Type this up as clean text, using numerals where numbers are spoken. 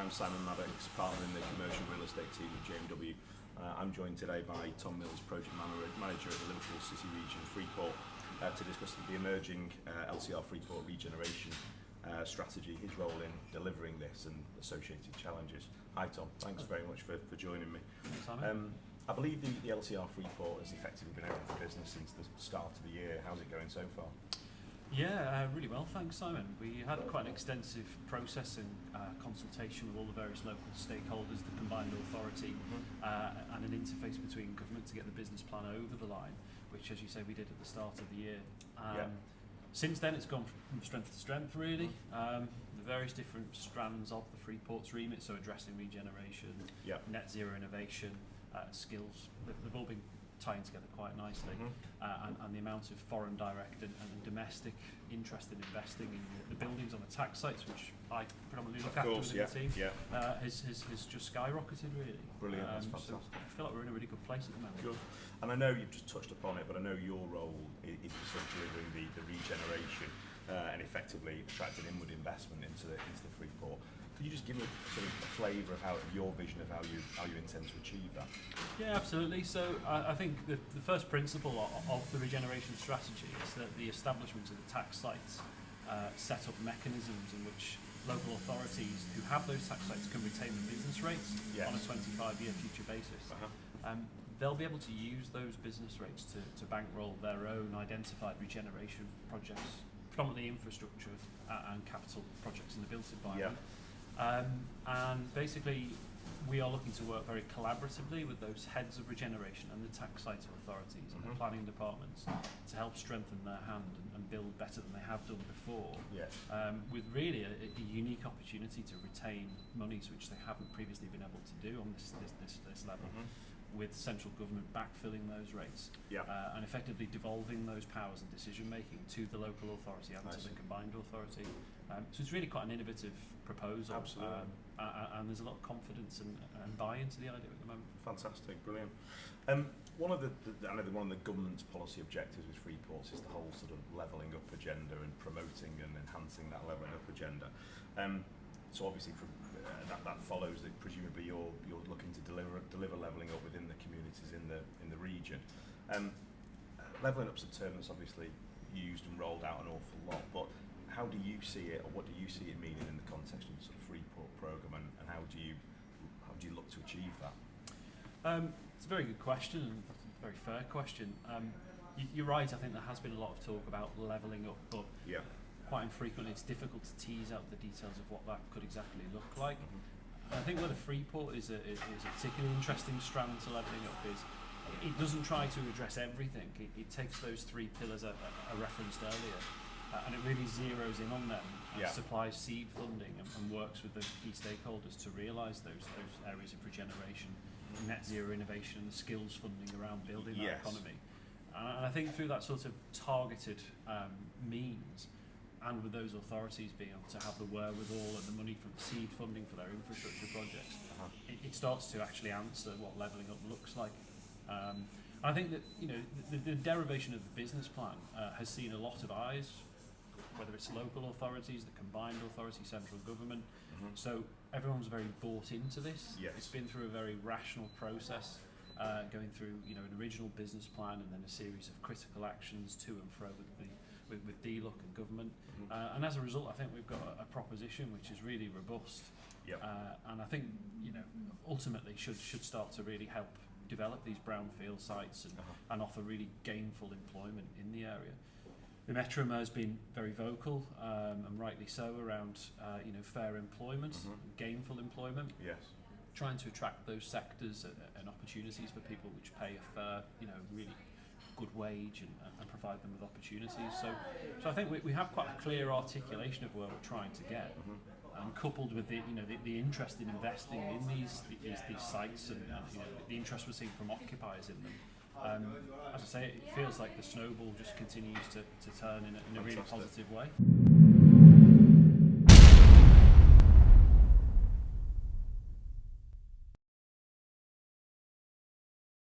I'm Simon Maddox, partner in the commercial real estate team at JMW. I'm joined today by Tom Mills, project manager at the Liverpool City Region Freeport, to discuss the emerging LCR Freeport regeneration strategy, his role in delivering this and associated challenges. Hi Tom, thanks very much for joining me. Thanks, Simon. I believe the LCR Freeport has effectively been out of the business since the start of the year. How's it going so far? Yeah, really well, thanks Simon. We had quite an extensive process and consultation with all the various local stakeholders, the combined authority, and an interface between government to get the business plan over the line, which, as you say, we did at the start of the year. Since then, it's gone from strength to strength, really. The various different strands of the Freeport's remit, so addressing regeneration, net zero innovation, skills, they've all been tying together quite nicely, and the amount of foreign direct and domestic interest in investing in the buildings on the tax sites, which I predominantly look after within the team, has just skyrocketed, really. Brilliant, that's fantastic. So I feel like we're in a really good place at the moment. Good. And I know you've just touched upon it, but I know your role is sort of delivering the regeneration and effectively attracting inward investment into the Freeport. Could you just give me sort of a flavour of your vision of how you intend to achieve that? Yeah, absolutely. So I think the first principle of the regeneration strategy is that the establishment of the tax sites set up mechanisms in which local authorities who have those tax sites can retain the business rates on a 25-year future basis. They'll be able to use those business rates to bankroll their own identified regeneration projects, predominantly infrastructure and capital projects in the built environment. And basically, we are looking to work very collaboratively with those heads of regeneration and the tax site authorities and the planning departments to help strengthen their hand and build better than they have done before, with really a unique opportunity to retain monies which they haven't previously been able to do on this level, with central government backfilling those rates and effectively devolving those powers and decision making to the local authority and to the combined authority. So it's really quite an innovative proposal. Absolutely. And there's a lot of confidence and buy-in to the idea at the moment. Fantastic, brilliant. One of the government's policy objectives with Freeports is the whole sort of levelling up agenda and promoting and enhancing that levelling up agenda. So obviously that follows that presumably you're looking to deliver levelling up within the communities in the region. Levelling up's a term that's obviously used and rolled out an awful lot, but how do you see it, or what do you see it meaning in the context of the sort of Freeport programme, and how do you look to achieve that? It's a very good question, and a very fair question. You're right, I think there has been a lot of talk about levelling up, but quite infrequently it's difficult to tease out the details of what that could exactly look like. I think where the Freeport is a particularly interesting strand to levelling up is it doesn't try to address everything. It takes those three pillars I referenced earlier, and it really zeroes in on them, supplies seed funding and works with the key stakeholders to realise those areas of regeneration, net zero innovation, and skills funding around building that economy. And I think through that sort of targeted means, and with those authorities being able to have the wherewithal and the money from seed funding for their infrastructure projects, it starts to actually answer what levelling up looks like. I think that the derivation of the business plan has seen a lot of eyes, whether it's local authorities, the combined authority, central government. So everyone's very bought into this. It's been through a very rational process, going through an original business plan and then a series of critical actions to and fro with DLUC and government, and as a result I think we've got a proposition which is really robust, and I think ultimately should start to really help develop these brownfield sites and offer really gainful employment in the area. The Metro has been very vocal, and rightly so, around fair employment and gainful employment, trying to attract those sectors and opportunities for people which pay a fair, really good wage and provide them with opportunities. So I think we have quite a clear articulation of where we're trying to get, and coupled with the interest in investing in these sites and the interest we're seeing from occupiers in them. As I say, it feels like the snowball just continues to turn in a really positive way.